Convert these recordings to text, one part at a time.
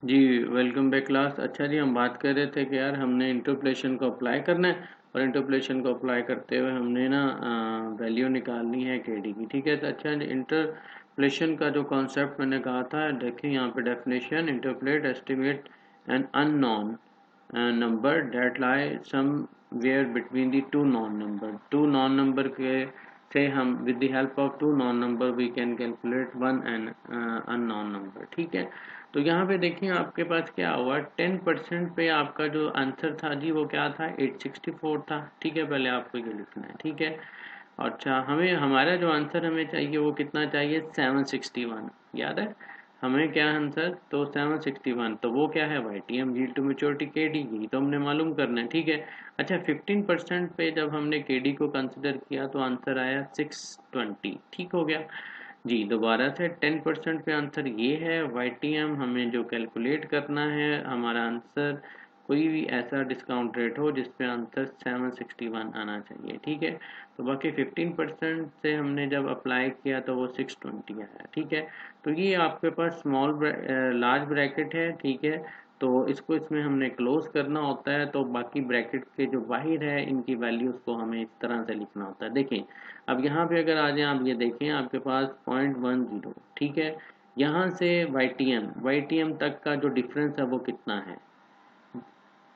जी, welcome back class. अच्छा जी, हम बात कर रहे थे कि यार हमने इंटरपोलेशन को अप्लाई करना है और इंटरपोलेशन को अप्लाई करते हुए हमने ना वैल्यू निकालनी है केडी की। ठीक है, तो अच्छा इंटरपोलेशन का जो कॉन्सेप्ट मैंने कहा था, देखिए यहाँ पे definition: interpolate estimate an unknown number that lie somewhere between the two known number के से हम with the help of two known number we can calculate one an unknown number. ठीक है, तो यहाँ पे देखिए आपके पास क्या हुआ, 10% पे आपका जो आंसर था जी वो क्या था, 864 था। ठीक है, पहले आपको ये लिखना है। ठीक है, अच्छा हमें हमारा जो आंसर हमें चाहिए वो कितना चाहिए, 761। याद है हमें क्या आंसर, तो 761। तो वो क्या है, Y T M yield to maturity के डी की, तो हमने मालूम करना है। ठीक है, अच्छा 15% पे जब हमने के डी को कंसिडर किया तो आंसर आया 620। ठीक हो गया जी। दोबारा से 10% पे आंसर ये है, वाई टी एम हमें जो कैलकुलेट करना है, हमारा आंसर कोई भी ऐसा डिस्काउंट रेट हो जिसपे आंसर 761 आना चाहिए। ठीक है, तो बाकी 15% से हमने जब अप्लाई किया तो वो 620 आया। ठीक है, तो ये आपके पास लार्ज ब्रैकेट है। ठीक है, तो इसको इसमें हमने क्लोज करना होता है, तो बाकी ब्रैकेट के जो बाहर है इनकी वैल्यूज को हमें इस तरह से लिखना होता है। देखें अब यहाँ पे अगर आ जाए, आप ये देखें आपके पास 0.10। ठीक है, यहाँ से वाई टी एम तक का जो डिफरेंस है वो कितना है,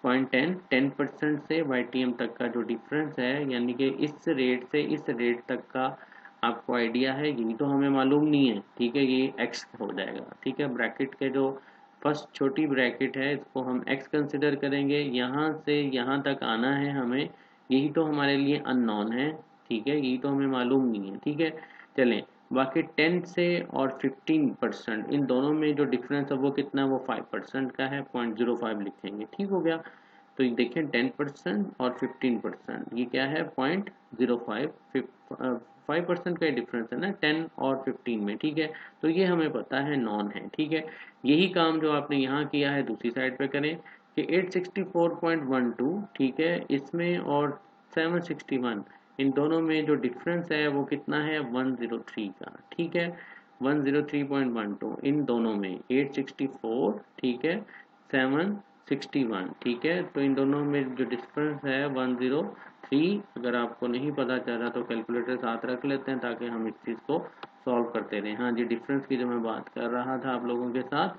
10% से वाई टी एम तक का जो डिफरेंस है, यानी कि इस रेट से इस रेट तक का आपको आइडिया है, यही तो हमें मालूम नहीं है। ठीक है, ये एक्स हो जाएगा। ठीक है, ब्रैकेट के जो फर्स्ट छोटी ब्रैकेट है इसको हम एक्स कंसिडर करेंगे, यहाँ से यहाँ तक आना है हमें, यही तो हमारे लिए अननोन है। ठीक है, यही तो हमें मालूम नहीं है। ठीक है, चलें बाकी 10 से और 15% इन दोनों में जो डिफरेंस है वो कितना है, वो 5% का है, 0.05 लिखेंगे। ठीक हो गया, तो ये देखें 10% और 15% ये क्या है, 0.05। 5% का डिफरेंस है ना 10 और 15 में। ठीक है, तो ये हमें पता है नॉन है। ठीक है, यही काम जो आपने यहाँ किया है दूसरी साइड पे करें कि 864.12, ठीक है, इसमें और 761 इन दोनों में जो डिफरेंस है वो कितना है, 103 का। ठीक है, 103.12 इन दोनों में 864, ठीक है, 761। ठीक है, तो इन दोनों में जो डिफरेंस है 103। अगर आपको नहीं पता चल रहा तो कैलकुलेटर साथ रख लेते हैं ताकि हम इस चीज़ को सॉल्व करते रहें। हाँ जी, डिफरेंस की जो मैं बात कर रहा था आप लोगों के साथ,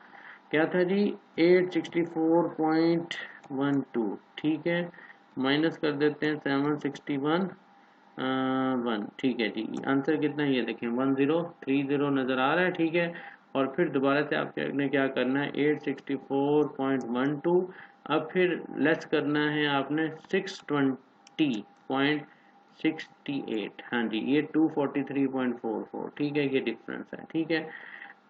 क्या था जी, 864.12। ठीक है, माइनस कर देते हैं 761 1। ठीक है जी, आंसर कितना है ये देखें, 1030 नज़र आ रहा है। ठीक है, और फिर दोबारा से आपने क्या करना है, 864.12, अब फिर लेस करना है आपने 620.68। हाँ जी, ये 243.44। ठीक है, ये डिफरेंस है। ठीक है,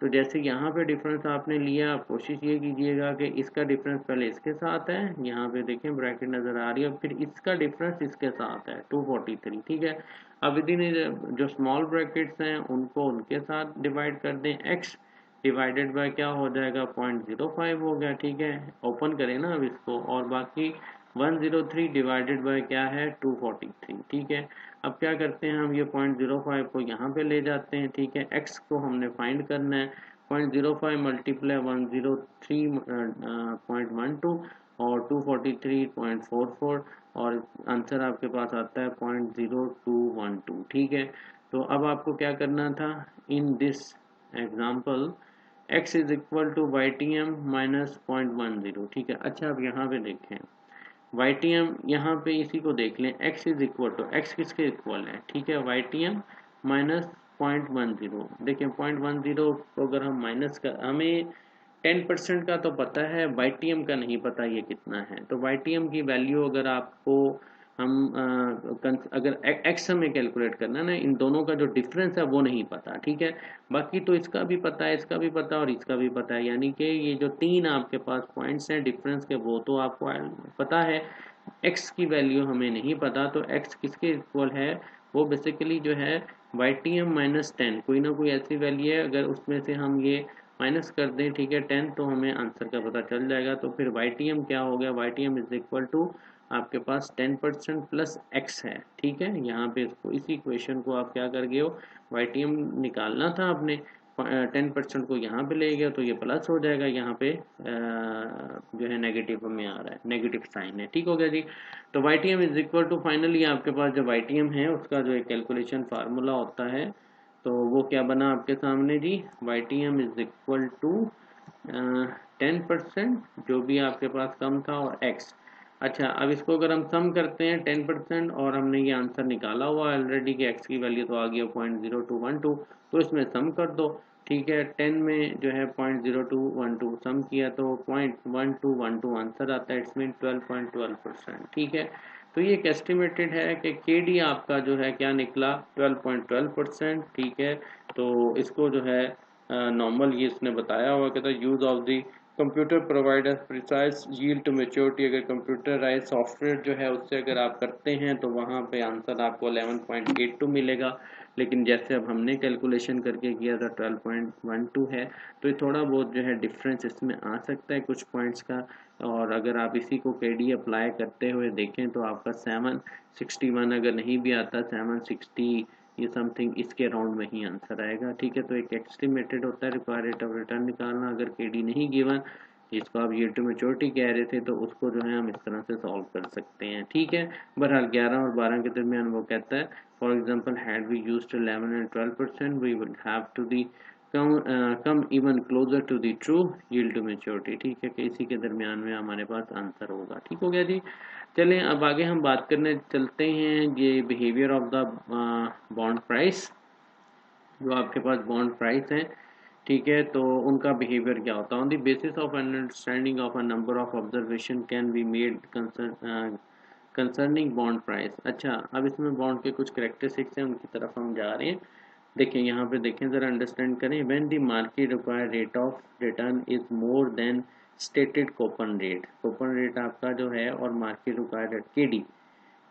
तो जैसे यहाँ पे डिफरेंस आपने लिया, आप कोशिश ये कीजिएगा कि इसका डिफरेंस पहले इसके साथ है, यहाँ पे देखें ब्रैकेट नज़र आ रही है, फिर इसका डिफरेंस इसके साथ है 243। ठीक है, अब विदिन जो स्मॉल ब्रैकेट्स हैं उनको उनके साथ डिवाइड कर दें, x डिवाइडेड बाय क्या हो जाएगा, 0.05 हो गया। ठीक है, ओपन करें ना अब इसको, और बाकी 103 डिवाइडेड बाय क्या है, 243। ठीक है, अब क्या करते हैं हम, ये 0.05 को यहाँ पे ले जाते हैं। ठीक है, x को हमने फाइंड करना है, 0.05 मल्टीप्लाई 103.12 और 243.44, और आंसर आपके पास आता है 0.0212। ठीक है, तो अब आपको क्या करना था, in this example x is equal to Y T M minus 0.10। ठीक है, अच्छा अब यहाँ पे देखें वाई टी एम, यहाँ पे इसी को देख लें, x is equal to, x किसके इक्वल है, ठीक है, वाई टी एम माइनस 0.10। देखें 0.10 को अगर हम माइनस कर, हमें 10% का तो पता है, वाई टी एम का नहीं पता ये कितना है। तो वाई टी एम की वैल्यू अगर आपको हम अगर x हमें कैलकुलेट करना है ना, इन दोनों का जो डिफरेंस है वो नहीं पता। ठीक है, बाकी तो इसका भी पता है, इसका भी पता है और इसका भी पता है, यानी कि ये जो तीन आपके पास पॉइंट्स हैं डिफरेंस के वो तो आपको पता है, x की वैल्यू हमें नहीं पता। तो x किसके इक्वल है, वो बेसिकली जो है वाई टी एम माइनस 10, कोई ना कोई ऐसी वैल्यू है, अगर उसमें से हम ये माइनस कर दें, ठीक है, 10, तो हमें आंसर का पता चल जाएगा। तो फिर वाई टी एम क्या हो गया, Y T M is equal to आपके पास 10% प्लस x है। ठीक है, यहाँ पे इसको इसी इक्वेशन को आप क्या कर गए हो, वाई टी एम निकालना था आपने, 10% को यहाँ पे ले गया तो ये प्लस हो जाएगा, यहाँ पे जो है नेगेटिव में आ रहा है, नेगेटिव साइन है। ठीक हो गया जी। तो Y T M is equal to, finally आपके पास जो वाई टी एम है उसका जो एक कैलकुलेशन फार्मूला होता है, तो वो क्या बना आपके सामने जी, Y T M is equal to 10% जो भी आपके पास कम था और x। अच्छा, अब इसको अगर हम सम करते हैं 10% और हमने ये आंसर निकाला हुआ ऑलरेडी कि x की वैल्यू तो आ गई 0.0212, तो इसमें सम कर दो। ठीक है, 10 में जो है 0.0212 सम किया तो 0.1212 आंसर आता है, इट्स मीन 12.12%। ठीक है, तो ये एक एस्टिमेटेड है कि के डी आपका जो है क्या निकला, 12.12%। ठीक है, तो इसको जो है नॉर्मल ये इसने बताया हुआ कि use of the computer provider precise yield to maturity, अगर कंप्यूटराइज सॉफ्टवेयर जो है उससे अगर आप करते हैं तो वहाँ पे आंसर आपको 11.82 मिलेगा, लेकिन जैसे अब हमने कैलकुलेशन करके किया था 12.12 है, तो ये थोड़ा बहुत जो है डिफरेंस इसमें आ सकता है कुछ पॉइंट्स का। और अगर आप इसी को के डी अप्लाई करते हुए देखें तो आपका 761 अगर नहीं भी आता, 760 ये समथिंग इसके अराउंड में ही आंसर आएगा। ठीक है, तो एक एस्टिमेटेड होता है रिक्वायर्ड रेट ऑफ रिटर्न निकालना, अगर के डी नहीं गिवन, जिसको आप ईयर टू मेच्योरिटी कह रहे थे, तो उसको जो है हम इस तरह से सॉल्व कर सकते हैं। ठीक है, बहरहाल 11 और 12 के दरमियान वो कहता है for example had we used 11 and 12% we will have to the come even closer to the true yield to maturity. ठीक है, कि इसी के दरमियान में हमारे पास आंसर होगा। ठीक हो गया जी। चलें अब आगे हम बात करने चलते हैं ये behaviour of the bond price. जो आपके पास बॉन्ड प्राइस है, ठीक है, तो उनका बिहेवियर क्या होता है। On the basis of understanding of a number of observation can be made concerning bond price. अच्छा, अब इसमें बॉन्ड के कुछ करेक्टरिस्टिक्स हैं, उनकी तरफ हम जा रहे हैं। देखिए यहाँ पे देखें, ज़रा अंडरस्टैंड करें। When the market require rate of return is more than stated coupon rate, coupon rate आपका जो है और मार्केट रिक्वायर रेट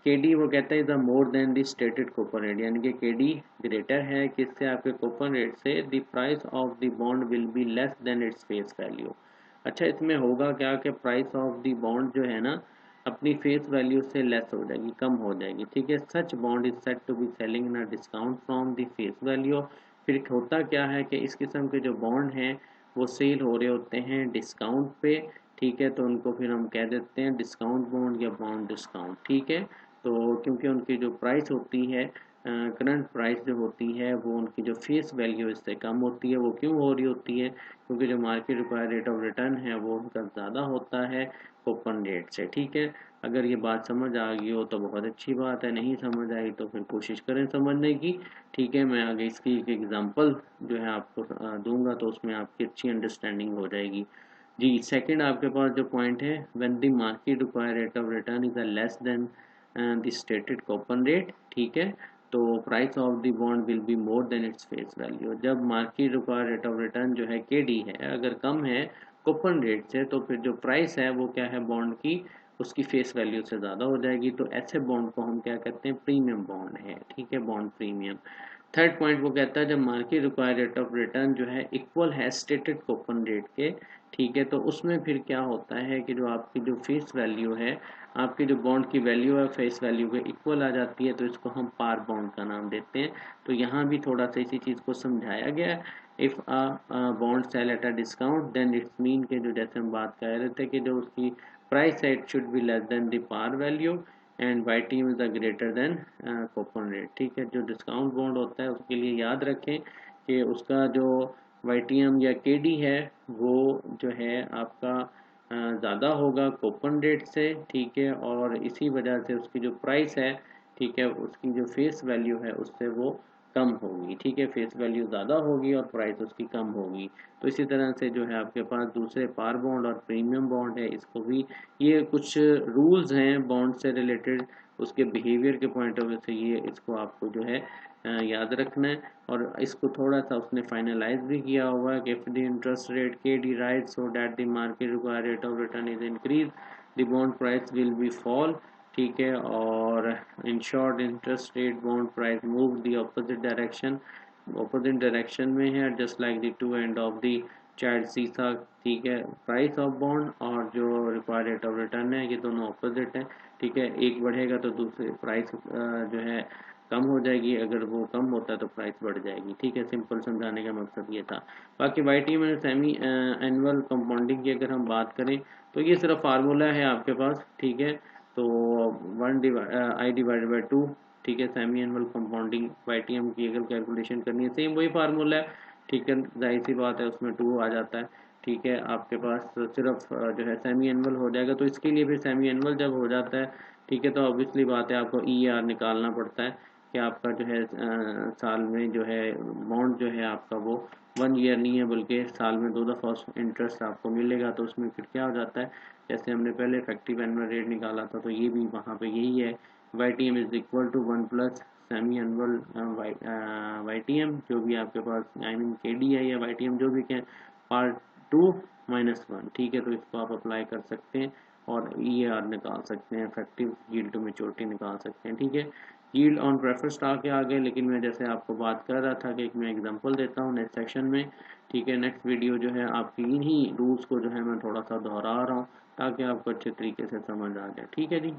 के डी वो कहता है the more than the stated coupon rate, यानी कि के डी ग्रेटर है किससे, आपके कूपन रेट से, the price of the bond will B less then its face value. अच्छा, इसमें होगा क्या कि प्राइस ऑफ द बॉन्ड जो है ना अपनी फेस वैल्यू से लेस हो जाएगी, कम हो जाएगी। ठीक है, such bond is set to be selling in a discount from the face value. फिर होता क्या है कि इस किस्म के जो बॉन्ड हैं वो सेल हो रहे होते हैं डिस्काउंट पे। ठीक है, तो उनको फिर हम कह देते हैं डिस्काउंट बॉन्ड या बॉन्ड डिस्काउंट। ठीक है, तो क्योंकि उनकी जो प्राइस होती है, करंट प्राइस जो होती है वो उनकी जो फेस वैल्यू इससे कम होती है। वो क्यों हो रही होती है, क्योंकि जो market required rate of return है वो उनका ज़्यादा होता है कूपन रेट से। ठीक है, अगर ये बात समझ आ गई हो तो बहुत अच्छी बात है, नहीं समझ आई तो फिर कोशिश करें समझने की। ठीक है, मैं आगे इसकी एक एग्जांपल जो है आपको दूंगा तो उसमें आपकी अच्छी अंडरस्टैंडिंग हो जाएगी जी। सेकंड आपके पास जो पॉइंट है, when the market required rate of return is a less than the stated coupon rate. ठीक है, तो price of the bond will be more than its face value. जब market required rate of return जो है के D है अगर कम है कूपन रेट से, तो फिर जो प्राइस है वो क्या है बॉन्ड की, उसकी फेस वैल्यू से ज़्यादा हो जाएगी। तो ऐसे बॉन्ड को हम क्या कहते हैं, प्रीमियम बॉन्ड है। ठीक है, बॉन्ड प्रीमियम। थर्ड पॉइंट वो कहता है जब market required rate of return जो है इक्वल है स्टेटेड कूपन रेट के। ठीक है, तो उसमें फिर क्या होता है कि जो आपकी जो फेस वैल्यू है, आपकी जो बॉन्ड की वैल्यू है फेस वैल्यू के इक्वल आ जाती है, तो इसको हम पार बॉन्ड का नाम देते हैं। तो यहाँ भी थोड़ा सा इसी चीज़ को समझाया गया है। If a bond sell at a discount then it's mean के जो जैसे हम बात कर रहे थे कि जो उसकी प्राइस है it should be less than the par value and Y T is a greater than coupon rate. ठीक है, जो डिस्काउंट बॉन्ड होता है उसके लिए याद रखें कि उसका जो वाई टी एम या के डी है वो जो है आपका ज़्यादा होगा कूपन रेट से। ठीक है, और इसी वजह से उसकी जो प्राइस है, ठीक है, उसकी जो फेस वैल्यू है उससे वो कम होगी। ठीक है, फेस वैल्यू ज़्यादा होगी और प्राइस उसकी कम होगी। तो इसी तरह से जो है आपके पास दूसरे पार बॉन्ड और प्रीमियम बॉन्ड है, इसको भी ये कुछ रूल्स हैं बॉन्ड से रिलेटेड, उसके बिहेवियर के पॉइंट ऑफ व्यू से ये इसको आपको जो है याद रखना है। और इसको थोड़ा सा उसने फाइनलाइज भी किया हुआ है कि इफ द इंटरेस्ट रेट के D rise so that the market required rate of return is increase the bond price will be fall. ठीक है, और in short interest rate bond price move the opposite direction में है, just like the two end of the child सीसा। ठीक है, price of bond और जो रिक्वायर्ड रेट ऑफ रिटर्न है ये दोनों ऑपोजिट है। ठीक है, एक बढ़ेगा तो दूसरे प्राइस जो है कम हो जाएगी, अगर वो कम होता है तो प्राइस बढ़ जाएगी। ठीक है, सिंपल समझाने का मकसद ये था। बाकी Y T M semi annual compounding की अगर हम बात करें तो ये सिर्फ फार्मूला है आपके पास। ठीक है, तो आई डिवाइडेड बाई टू। ठीक है, semi annual compounding Y T M की अगर कैलकुलेशन करनी है, सेम वही फार्मूला है। ठीक है, जाहिर सी बात है उसमें टू आ जाता है। ठीक है, आपके पास सिर्फ जो है सेमी एनुअल हो जाएगा, तो इसके लिए भी सेमी एनुअल जब हो जाता है, ठीक है, तो ऑब्वियसली बात है आपको ई आर निकालना पड़ता है कि आपका जो है साल में जो है अमाउंट जो है आपका वो 1 ईयर नहीं है, बल्कि साल में 2 दफ़ा इंटरेस्ट आपको मिलेगा। तो उसमें फिर क्या हो जाता है, जैसे हमने पहले इफेक्टिव एनुअल रेट निकाला था, तो ये भी वहाँ पे यही है, Y T M is equal to 1 plus semi annual Y T M, जो भी आपके पास आई मीन के डी है या वाई टी एम जो भी कहें, पार्ट 2 - 1। ठीक है, तो इसको आप अप्लाई कर सकते हैं और ई आर निकाल सकते हैं, इफेक्टिव यील्ड टू मैच्योरिटी निकाल सकते हैं। ठीक है, यील्ड ऑन प्रेफरेंस स्टॉक आ गए, लेकिन मैं जैसे आपको बात कर रहा था कि एक मैं एग्जांपल देता हूँ नेक्स्ट सेक्शन में। ठीक है, नेक्स्ट वीडियो जो है आपकी इन्हीं रूल्स को जो है मैं थोड़ा सा दोहरा रहा हूँ ताकि आपको अच्छे तरीके से समझ आ जाए। ठीक है जी।